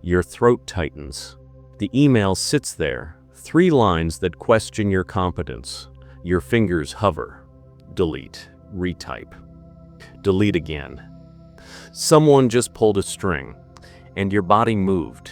Your throat tightens. The email sits there, 3 lines that question your competence. Your fingers hover. Delete. Retype. Delete again. Someone just pulled a string, and your body moved.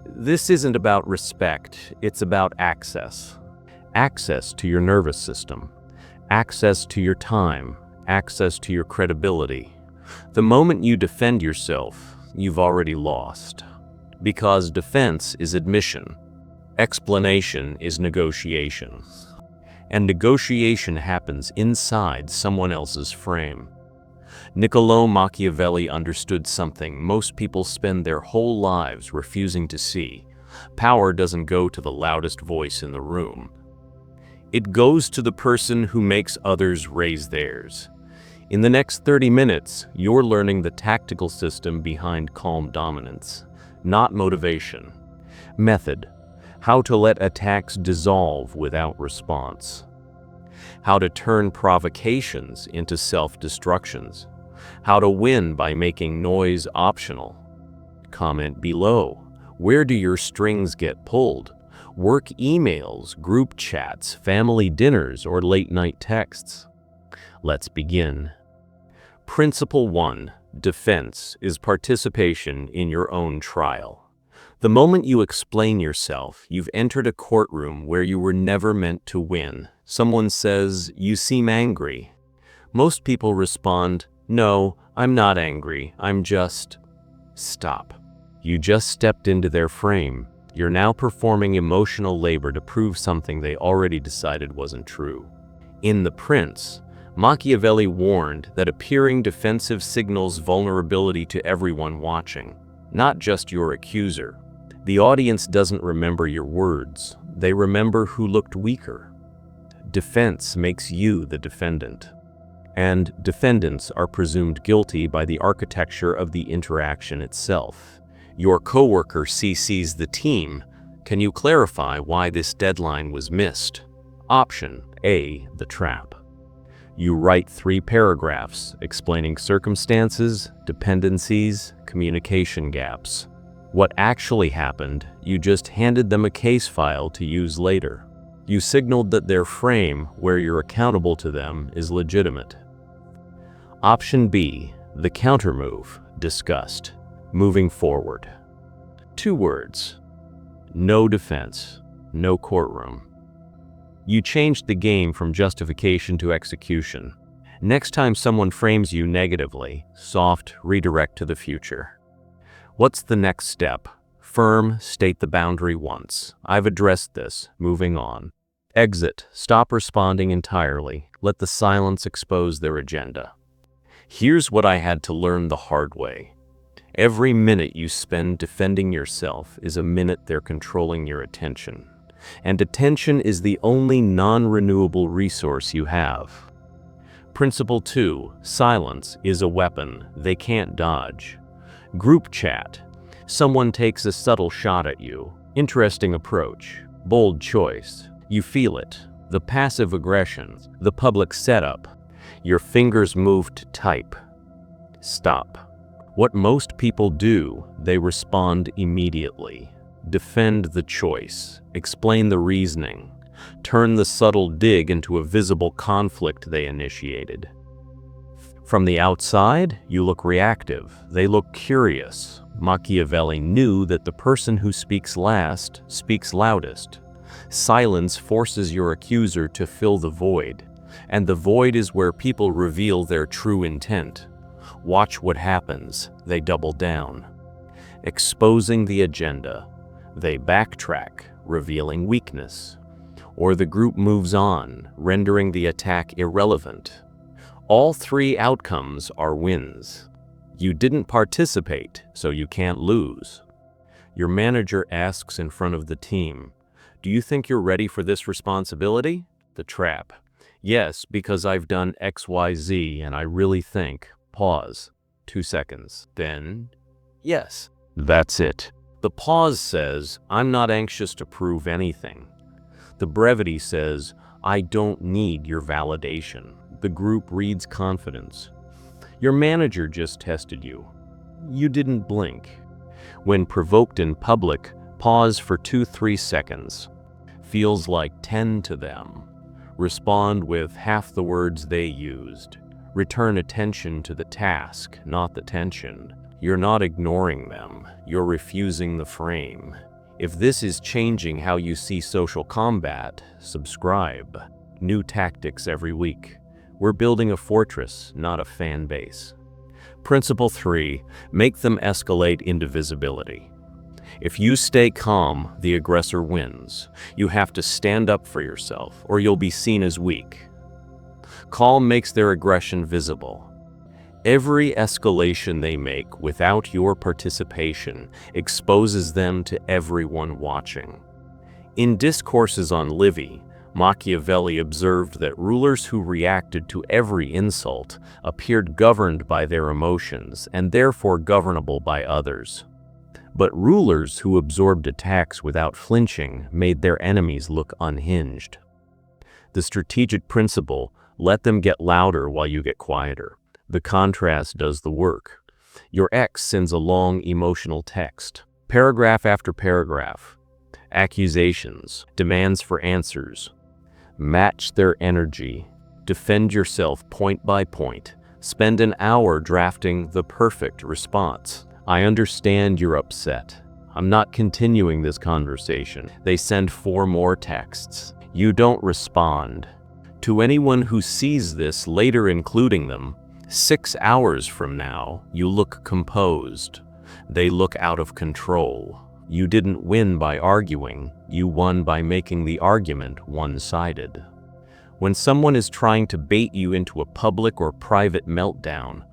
This isn't about respect, it's about access. Access to your nervous system. Access to your time. Access to your credibility. The moment you defend yourself, you've already lost. Because defense is admission. Explanation is negotiation. And negotiation happens inside someone else's frame. Niccolò Machiavelli understood something most people spend their whole lives refusing to see. Power doesn't go to the loudest voice in the room. It goes to the person who makes others raise theirs. In the next 30 minutes, you're learning the tactical system behind calm dominance, not motivation. Method: how to let attacks dissolve without response. How to turn provocations into self-destructions. How to win by making noise optional. Comment below. Where do your strings get pulled? Work emails, group chats, family dinners, or late-night texts? Let's begin. Principle 1. Defense is participation in your own trial. The moment you explain yourself, you've entered a courtroom where you were never meant to win. Someone says, "You seem angry." Most people respond, "No, I'm not angry, I'm just..." Stop. You just stepped into their frame. You're now performing emotional labor to prove something they already decided wasn't true. In The Prince, Machiavelli warned that appearing defensive signals vulnerability to everyone watching, not just your accuser. The audience doesn't remember your words, they remember who looked weaker. Defense makes you the defendant. And defendants are presumed guilty by the architecture of the interaction itself. Your coworker CCs the team. "Can you clarify why this deadline was missed?" Option A, the trap. You write 3 paragraphs explaining circumstances, dependencies, communication gaps. What actually happened, you just handed them a case file to use later. You signaled that their frame, where you're accountable to them, is legitimate. Option B, the countermove, discussed. Moving forward. 2 words. No defense, no courtroom. You changed the game from justification to execution. Next time someone frames you negatively, soft, redirect to the future. What's the next step? Firm, state the boundary once. "I've addressed this, moving on." Exit, stop responding entirely, let the silence expose their agenda. Here's what I had to learn the hard way. Every minute you spend defending yourself is a minute they're controlling your attention. And attention is the only non-renewable resource you have. Principle 2. Silence is a weapon they can't dodge. Group chat. Someone takes a subtle shot at you. Interesting approach. Bold choice. You feel it. The passive aggression. The public setup. Your fingers move to type. Stop. What most people do, they respond immediately. Defend the choice. Explain the reasoning. Turn the subtle dig into a visible conflict they initiated. From the outside, you look reactive. They look curious. Machiavelli knew that the person who speaks last speaks loudest. Silence forces your accuser to fill the void, and the void is where people reveal their true intent. Watch what happens. They double down. Exposing the agenda. They backtrack, revealing weakness. Or the group moves on, rendering the attack irrelevant. All 3 outcomes are wins. You didn't participate, so you can't lose. Your manager asks in front of the team, "Do you think you're ready for this responsibility?" The trap. "Yes, because I've done XYZ and I really think..." Pause. 2 seconds. Then, "Yes." That's it. The pause says, "I'm not anxious to prove anything." The brevity says, "I don't need your validation." The group reads confidence. Your manager just tested you. You didn't blink. When provoked in public, pause for 2-3 seconds. Feels like 10 to them. Respond with half the words they used. Return attention to the task, not the tension. You're not ignoring them, you're refusing the frame. If this is changing how you see social combat, subscribe. New tactics every week. We're building a fortress, not a fan base. Principle 3, make them escalate into visibility. If you stay calm, the aggressor wins. You have to stand up for yourself, or you'll be seen as weak. Calm makes their aggression visible. Every escalation they make without your participation exposes them to everyone watching. In Discourses on Livy, Machiavelli observed that rulers who reacted to every insult appeared governed by their emotions and therefore governable by others. But rulers who absorbed attacks without flinching made their enemies look unhinged. The strategic principle, let them get louder while you get quieter. The contrast does the work. Your ex sends a long emotional text, paragraph after paragraph. Accusations, demands for answers. Match their energy. Defend yourself point by point. Spend an hour drafting the perfect response. I understand you're upset. I'm not continuing this conversation. They send 4 more texts. You don't respond. To anyone who sees this later, including them, 6 hours from now, you look composed. They look out of control. You didn't win by arguing, you won by making the argument one-sided. When someone is trying to bait you into a public or private meltdown,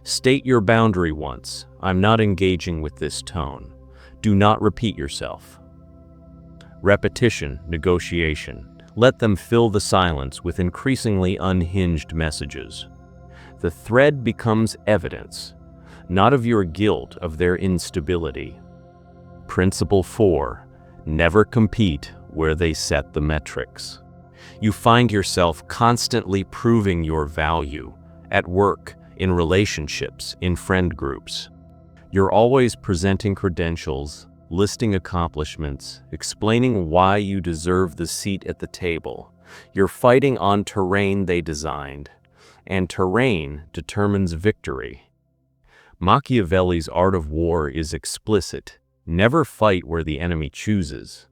state your boundary once. I'm not engaging with this tone. Do not repeat yourself. Repetition, negotiation. Let them fill the silence with increasingly unhinged messages. The thread becomes evidence, not of your guilt, of their instability. Principle 4, never compete where they set the metrics. You find yourself constantly proving your value at work, in relationships, in friend groups. You're always presenting credentials, listing accomplishments, explaining why you deserve the seat at the table. You're fighting on terrain they designed, and terrain determines victory. Machiavelli's art of war is explicit. Never fight where the enemy chooses.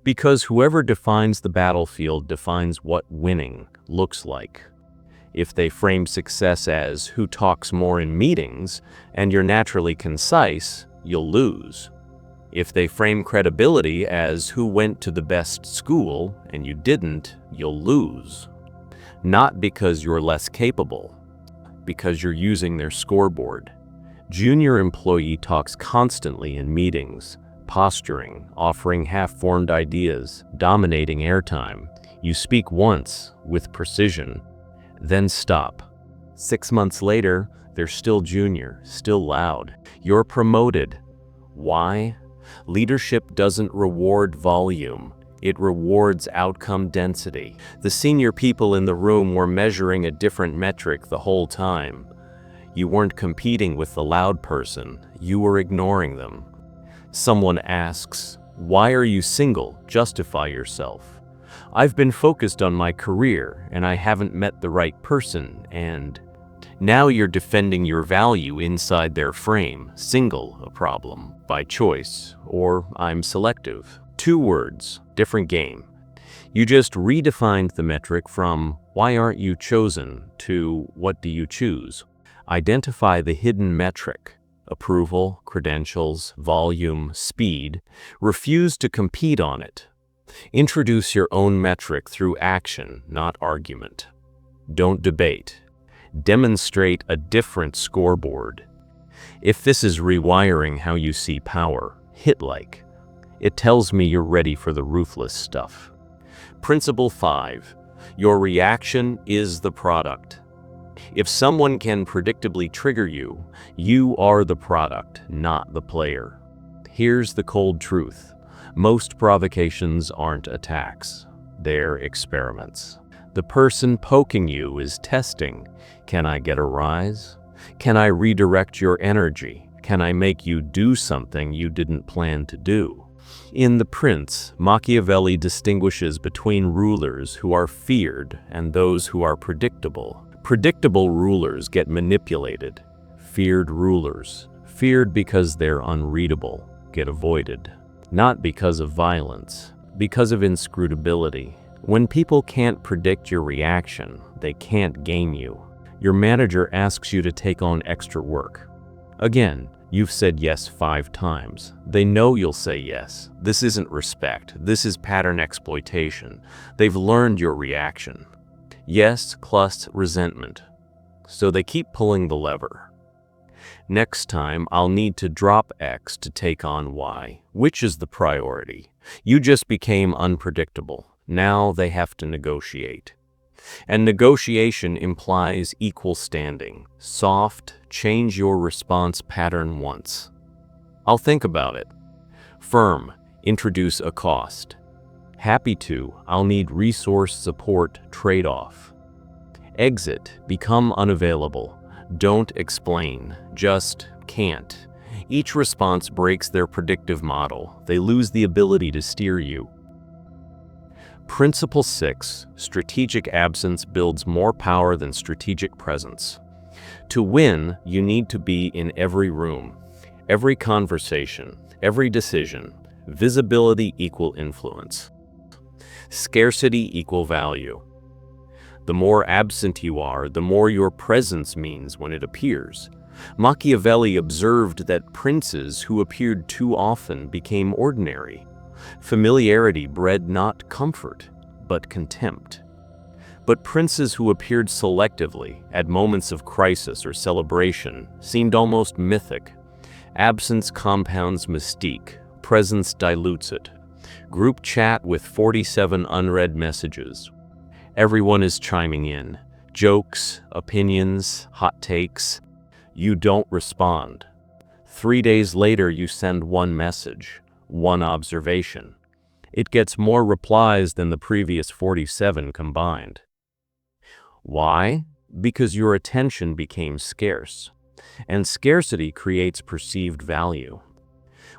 Because whoever defines the battlefield defines what winning looks like. If they frame success as who talks more in meetings, and you're naturally concise, you'll lose. If they frame credibility as who went to the best school, and you didn't, you'll lose. Not because you're less capable, because you're using their scoreboard. Junior employee talks constantly in meetings, posturing, offering half-formed ideas, dominating airtime. You speak once, with precision, then stop. 6 months later, they're still junior, still loud. You're promoted. Why? Leadership doesn't reward volume. It rewards outcome density. The senior people in the room were measuring a different metric the whole time. You weren't competing with the loud person, you were ignoring them. Someone asks, "Why are you single?" Justify yourself. "I've been focused on my career and I haven't met the right person," and now you're defending your value inside their frame. Single, a problem, by choice, or I'm selective. 2 words, different game. You just redefined the metric from "why aren't you chosen" to "what do you choose?" Identify the hidden metric. Approval, credentials, volume, speed. Refuse to compete on it. Introduce your own metric through action, not argument. Don't debate. Demonstrate a different scoreboard. If this is rewiring how you see power, hit like. It tells me you're ready for the ruthless stuff. Principle 5. Your reaction is the product. If someone can predictably trigger you, you are the product, not the player. Here's the cold truth. Most provocations aren't attacks. They're experiments. The person poking you is testing. Can I get a rise? Can I redirect your energy? Can I make you do something you didn't plan to do? In The Prince, Machiavelli distinguishes between rulers who are feared and those who are predictable. Predictable rulers get manipulated. Feared rulers, feared because they're unreadable, get avoided. Not because of violence, because of inscrutability. When people can't predict your reaction, they can't game you. Your manager asks you to take on extra work. Again, you've said yes 5 times. They know you'll say yes. This isn't respect. This is pattern exploitation. They've learned your reaction. Yes plus resentment. So they keep pulling the lever. Next time, I'll need to drop X to take on Y. Which is the priority? You just became unpredictable. Now they have to negotiate. And negotiation implies equal standing. Soft, change your response pattern once. I'll think about it. Firm, introduce a cost. Happy to, I'll need resource support trade-off. Exit, become unavailable. Don't explain, just can't. Each response breaks their predictive model. They lose the ability to steer you. Principle 6, strategic absence builds more power than strategic presence. To win, you need to be in every room, every conversation, every decision. Visibility equal influence. Scarcity equal value. The more absent you are, the more your presence means when it appears. Machiavelli observed that princes who appeared too often became ordinary. Familiarity bred not comfort, but contempt. But princes who appeared selectively at moments of crisis or celebration seemed almost mythic. Absence compounds mystique, presence dilutes it. Group chat with 47 unread messages. Everyone is chiming in. Jokes, opinions, hot takes. You don't respond. 3 days later, you send one message, one observation. It gets more replies than the previous 47 combined. Why? Because your attention became scarce, and scarcity creates perceived value.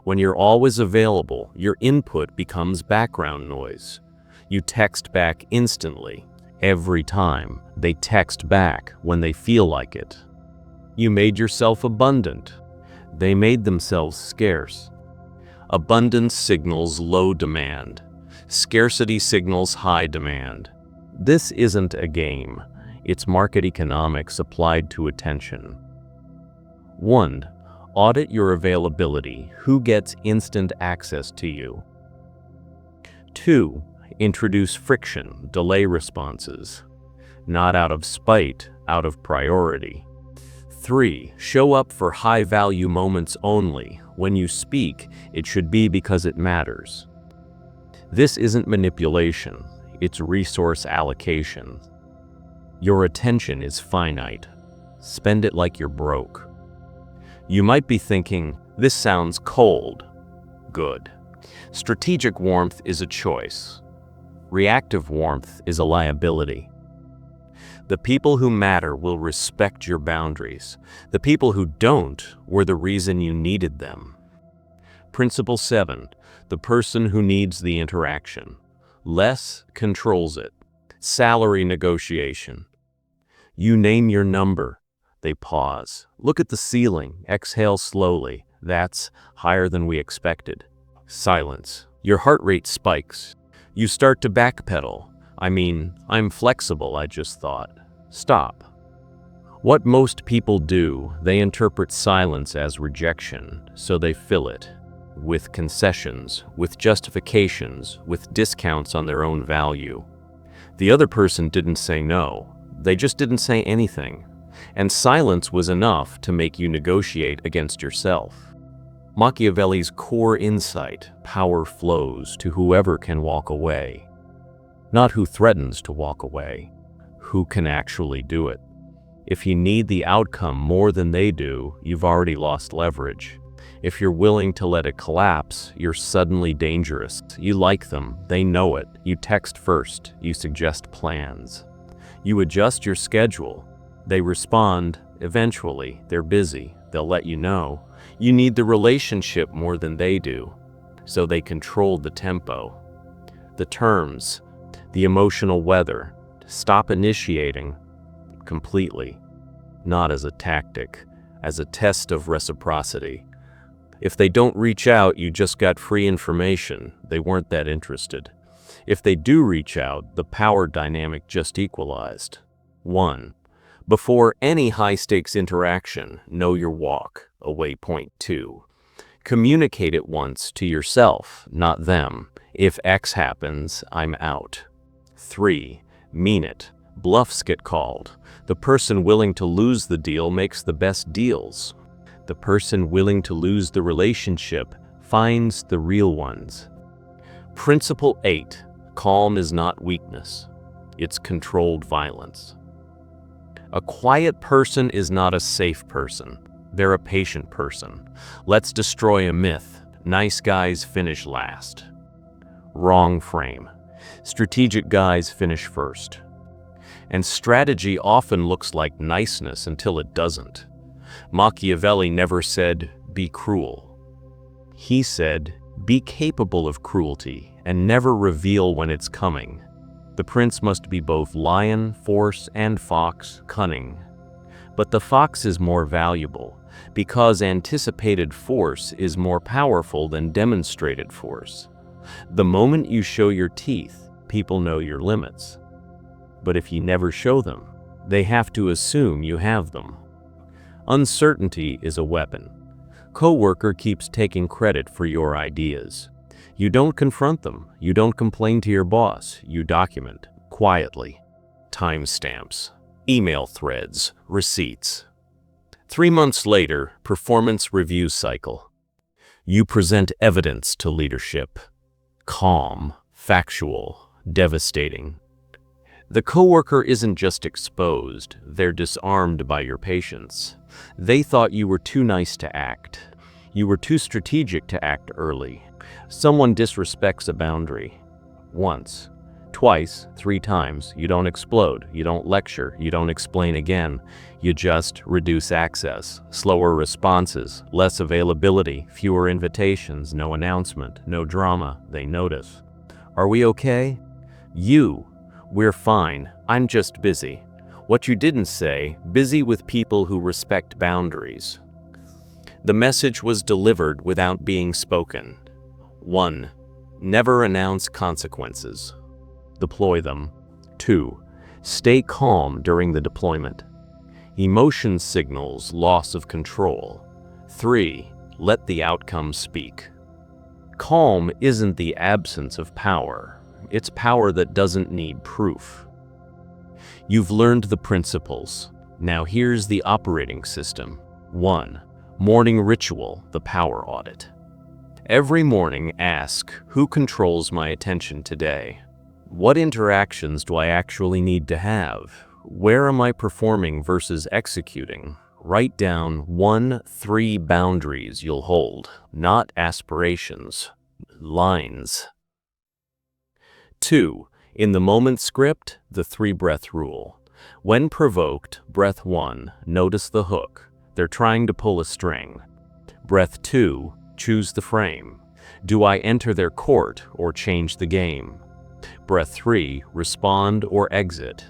When you're always available, your input becomes background noise. You text back instantly. Every time, they text back when they feel like it. You made yourself abundant. They made themselves scarce. Abundance signals low demand. Scarcity signals high demand. This isn't a game. It's market economics applied to attention. 1. Audit your availability. Who gets instant access to you? 2. Introduce friction, delay responses. Not out of spite, out of priority. 3. Show up for high-value moments only. When you speak, it should be because it matters. This isn't manipulation, it's resource allocation. Your attention is finite. Spend it like you're broke. You might be thinking, this sounds cold. Good. Strategic warmth is a choice. Reactive warmth is a liability. The people who matter will respect your boundaries. The people who don't were the reason you needed them. Principle 7. The person who needs the interaction. Less controls it. Salary negotiation. You name your number. They pause. Look at the ceiling. Exhale slowly. That's higher than we expected. Silence. Your heart rate spikes. You start to backpedal. I'm flexible, I just thought. Stop. What most people do, they interpret silence as rejection, so they fill it with concessions, with justifications, with discounts on their own value. The other person didn't say no. They just didn't say anything. And silence was enough to make you negotiate against yourself. Machiavelli's core insight: power flows to whoever can walk away. Not who threatens to walk away, who can actually do it. If you need the outcome more than they do, you've already lost leverage. If you're willing to let it collapse, you're suddenly dangerous. You like them, they know it. You text first, you suggest plans. You adjust your schedule. They respond. Eventually, they're busy. They'll let you know. You need the relationship more than they do, so they control the tempo, the terms, the emotional weather. Stop initiating completely, not as a tactic, as a test of reciprocity. If they don't reach out, you just got free information. They weren't that interested. If they do reach out, the power dynamic just equalized. 1. Before any high-stakes interaction, know your walk, away. Point 2. Communicate it once to yourself, not them. If X happens, I'm out. 3. Mean it. Bluffs get called. The person willing to lose the deal makes the best deals. The person willing to lose the relationship finds the real ones. Principle 8. Calm is not weakness. It's controlled violence. A quiet person is not a safe person. They're a patient person. Let's destroy a myth. Nice guys finish last. Wrong frame. Strategic guys finish first. And strategy often looks like niceness until it doesn't. Machiavelli never said, "Be cruel." He said, "Be capable of cruelty and never reveal when it's coming." The prince must be both lion, force, and fox, cunning. But the fox is more valuable because anticipated force is more powerful than demonstrated force. The moment you show your teeth, people know your limits. But if you never show them, they have to assume you have them. Uncertainty is a weapon. Coworker keeps taking credit for your ideas. You don't confront them. You don't complain to your boss. You document quietly. Timestamps, email threads, receipts. 3 months later, performance review cycle. You present evidence to leadership. Calm, factual, devastating. The coworker isn't just exposed, they're disarmed by your patience. They thought you were too nice to act. You were too strategic to act early. Someone disrespects a boundary. Once, twice, 3 times, you don't explode, you don't lecture, you don't explain again. You just reduce access, slower responses, less availability, fewer invitations, no announcement, no drama. They notice. Are we okay? We're fine. I'm just busy. What you didn't say, busy with people who respect boundaries. The message was delivered without being spoken. 1. Never announce consequences. Deploy them. 2. Stay calm during the deployment. Emotion signals loss of control. 3. Let the outcome speak. Calm isn't the absence of power. It's power that doesn't need proof. You've learned the principles. Now here's the operating system. 1. Morning ritual, the power audit. Every morning ask, who controls my attention today? What interactions do I actually need to have? Where am I performing versus executing? Write down 3 boundaries you'll hold, not aspirations, lines. 2. In the moment script, the 3-breath rule. When provoked, breath 1, notice the hook. They're trying to pull a string. Breath 2, choose the frame. Do I enter their court or change the game? Breath 3, respond or exit.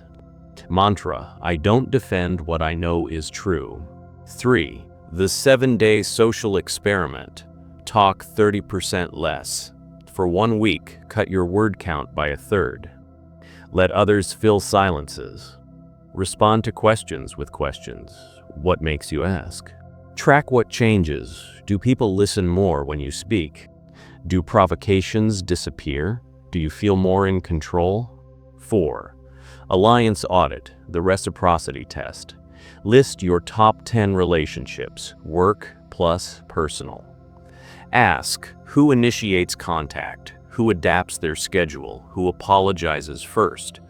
Mantra, I don't defend what I know is true. 3. The 7-day social experiment. Talk 30% less. For 1 week, cut your word count by 1/3. Let others fill silences. Respond to questions with questions. What makes you ask? Track what changes. Do people listen more when you speak? Do provocations disappear? Do you feel more in control? 4. Alliance audit, the reciprocity test. List your top 10 relationships, work plus personal. Ask, who initiates contact? Who adapts their schedule? Who apologizes first?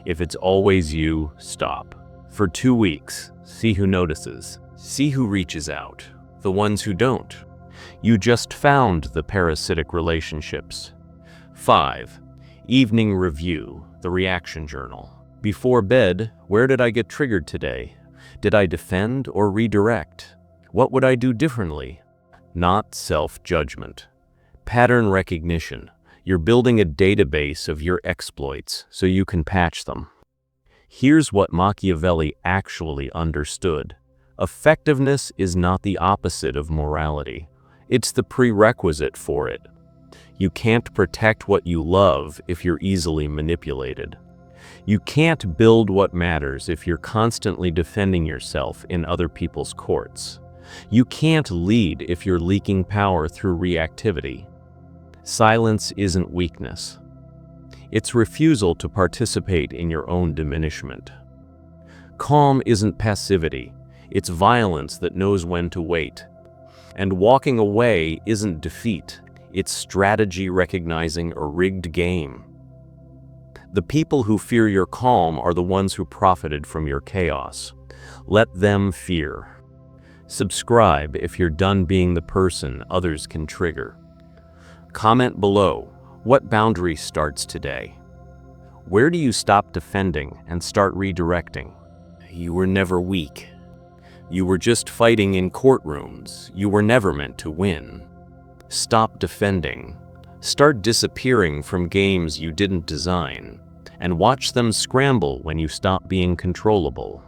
If it's always you, stop. For 2 weeks, see who notices. See who reaches out. The ones who don't. You just found the parasitic relationships. 5. Evening review, the reaction journal. Before bed, where did I get triggered today? Did I defend or redirect? What would I do differently? not self-judgment. Pattern recognition. You're building a database of your exploits so you can patch them. Here's what Machiavelli actually understood. Effectiveness is not the opposite of morality. It's the prerequisite for it. You can't protect what you love if you're easily manipulated. You can't build what matters if you're constantly defending yourself in other people's courts. You can't lead if you're leaking power through reactivity. Silence isn't weakness. It's refusal to participate in your own diminishment. Calm isn't passivity. It's violence that knows when to wait. And walking away isn't defeat. It's strategy recognizing a rigged game. The people who fear your calm are the ones who profited from your chaos. Let them fear. Subscribe if you're done being the person others can trigger. Comment below, what boundary starts today? Where do you stop defending and start redirecting? You were never weak. You were just fighting in courtrooms. You were never meant to win. Stop defending. Start disappearing from games you didn't design, and watch them scramble when you stop being controllable.